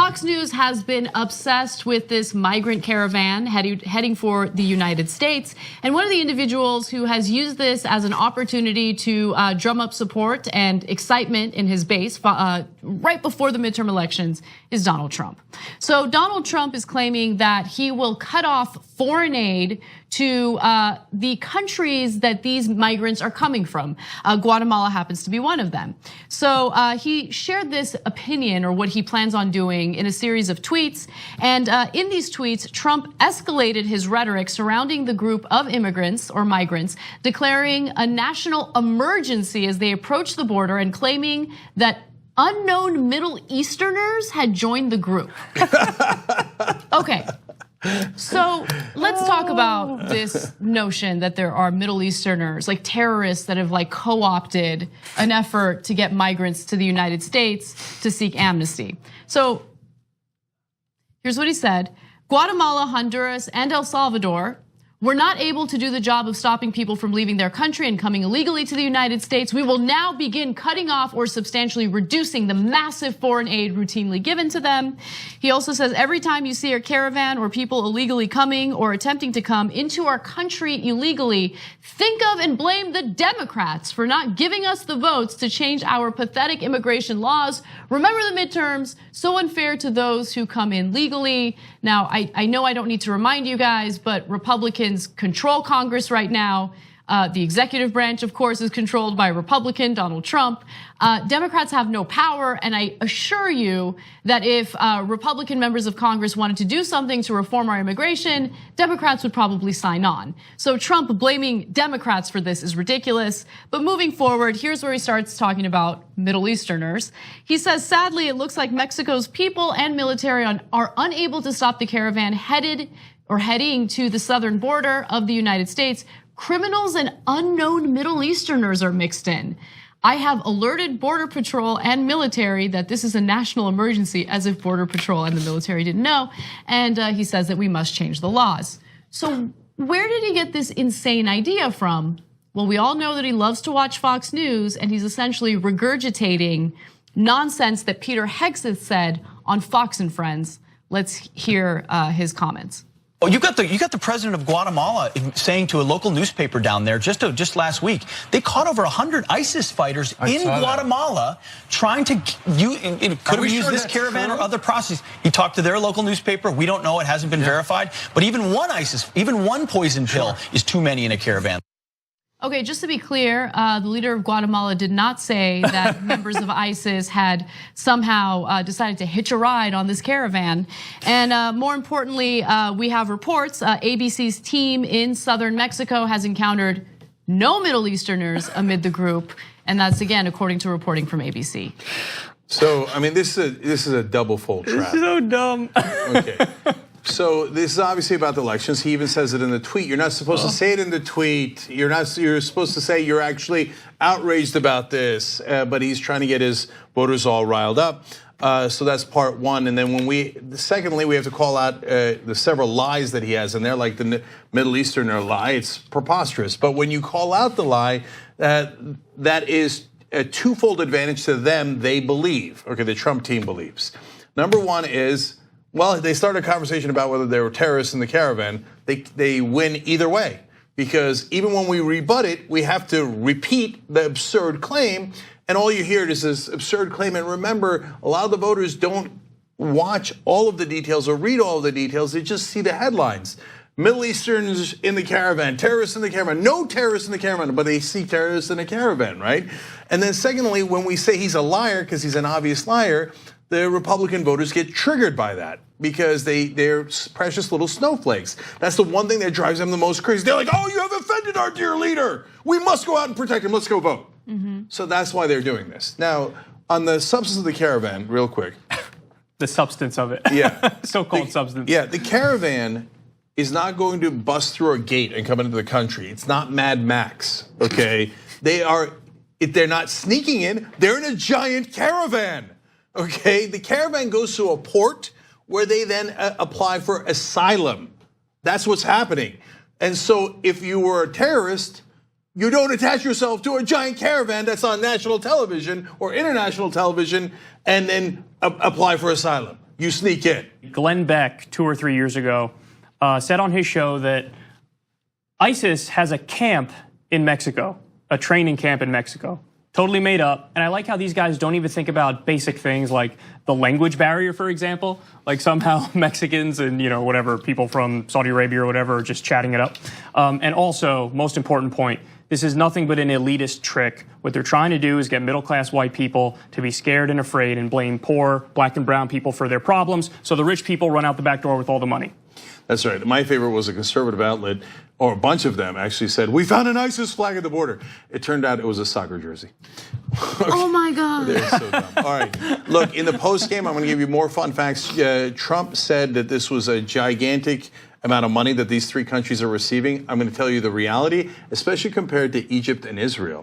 Fox News has been obsessed with this migrant caravan heading for the United States. And one of the individuals who has used this as an opportunity to drum up support and excitement in his base right before the midterm elections is Donald Trump. So Donald Trump is claiming that he will cut off foreign aid to the countries that these migrants are coming from. Guatemala happens to be one of them. So he shared this opinion, or what he plans on doing, in a series of tweets. And in these tweets, Trump escalated his rhetoric surrounding the group of immigrants or migrants, declaring a national emergency as they approached the border and claiming that unknown Middle Easterners had joined the group. Okay. So let's talk about this notion that there are Middle Easterners, like terrorists, that have like co-opted an effort to get migrants to the United States to seek amnesty. So here's what he said: Guatemala, Honduras, and El Salvador were not able to do the job of stopping people from leaving their country and coming illegally to the United States. We will now begin cutting off or substantially reducing the massive foreign aid routinely given to them. He also says, every time you see a caravan or people illegally coming or attempting to come into our country illegally, think of and blame the Democrats for not giving us the votes to change our pathetic immigration laws. Remember the midterms, so unfair to those who come in legally. Now, I know I don't need to remind you guys, but Republicans control Congress right now. The executive branch, of course, is controlled by Republican Donald Trump. Democrats have no power, and I assure you that if Republican members of Congress wanted to do something to reform our immigration, Democrats would probably sign on. So Trump blaming Democrats for this is ridiculous. But moving forward, here's where he starts talking about Middle Easterners. He says, sadly, it looks like Mexico's people and military are unable to stop the caravan heading to the southern border of the United States. Criminals and unknown Middle Easterners are mixed in. I have alerted Border Patrol and military that this is a national emergency, as if Border Patrol and the military didn't know. And he says that we must change the laws. So where did he get this insane idea from? Well, we all know that he loves to watch Fox News, and he's essentially regurgitating nonsense that Peter Hegseth said on Fox and Friends. Let's hear his comments. Oh, you got the president of Guatemala saying to a local newspaper down there just last week, they caught over 100 ISIS fighters in Guatemala trying to could have used this caravan or other processes. He talked to their local newspaper. We don't know; it hasn't been verified. But even one poison pill is too many in a caravan. Okay, just to be clear, the leader of Guatemala did not say that members of ISIS had somehow decided to hitch a ride on this caravan. And more importantly, we have reports, ABC's team in southern Mexico has encountered no Middle Easterners amid the group. And that's, again, according to reporting from ABC. So, I mean, this is a double fold trap. It's so dumb. Okay. So this is obviously about the elections. He even says it in the tweet. You're not supposed to say it in the tweet. You're supposed to say you're actually outraged about this. But he's trying to get his voters all riled up. So that's part one. And then secondly, we have to call out the several lies that he has in there, like the Middle Easterner lie. It's preposterous. But when you call out the lie, that is a twofold advantage to them. They believe, okay, the Trump team believes. Number one is, well, they started a conversation about whether there were terrorists in the caravan. They win either way, because even when we rebut it, we have to repeat the absurd claim, and all you hear is this absurd claim. And remember, a lot of the voters don't watch all of the details or read all of the details. They just see the headlines. Middle Easterns in the caravan, terrorists in the caravan, no terrorists in the caravan, but they see terrorists in a caravan, right? And then secondly, when we say he's a liar because he's an obvious liar, the Republican voters get triggered by that because they're precious little snowflakes. That's the one thing that drives them the most crazy. They're like, oh, you have offended our dear leader. We must go out and protect him. Let's go vote. So that's why they're doing this. Now, on the substance of the caravan, real quick. The substance of it. Yeah. So-called substance. Yeah, the caravan is not going to bust through a gate and come into the country. It's not Mad Max, okay? They're not sneaking in. They're in a giant caravan. Okay, the caravan goes to a port where they then apply for asylum. That's what's happening. And so if you were a terrorist, you don't attach yourself to a giant caravan that's on national television or international television and then apply for asylum. you sneak in. Glenn Beck, 2 or 3 years ago, said on his show that ISIS has a camp in Mexico, a training camp in Mexico. Totally made up. And I like how these guys don't even think about basic things like the language barrier, for example. Like somehow Mexicans and, whatever, people from Saudi Arabia or whatever are just chatting it up. And also, most important point, this is nothing but an elitist trick. What they're trying to do is get middle-class white people to be scared and afraid and blame poor black and brown people for their problems, so the rich people run out the back door with all the money. That's right. My favorite was a conservative outlet, or a bunch of them actually said, we found an ISIS flag at the border. It turned out it was a soccer jersey. Oh my God. They're so dumb. All right. Look, in the post game, I'm going to give you more fun facts. Trump said that this was a gigantic amount of money that these three countries are receiving. I'm going to tell you the reality, especially compared to Egypt and Israel.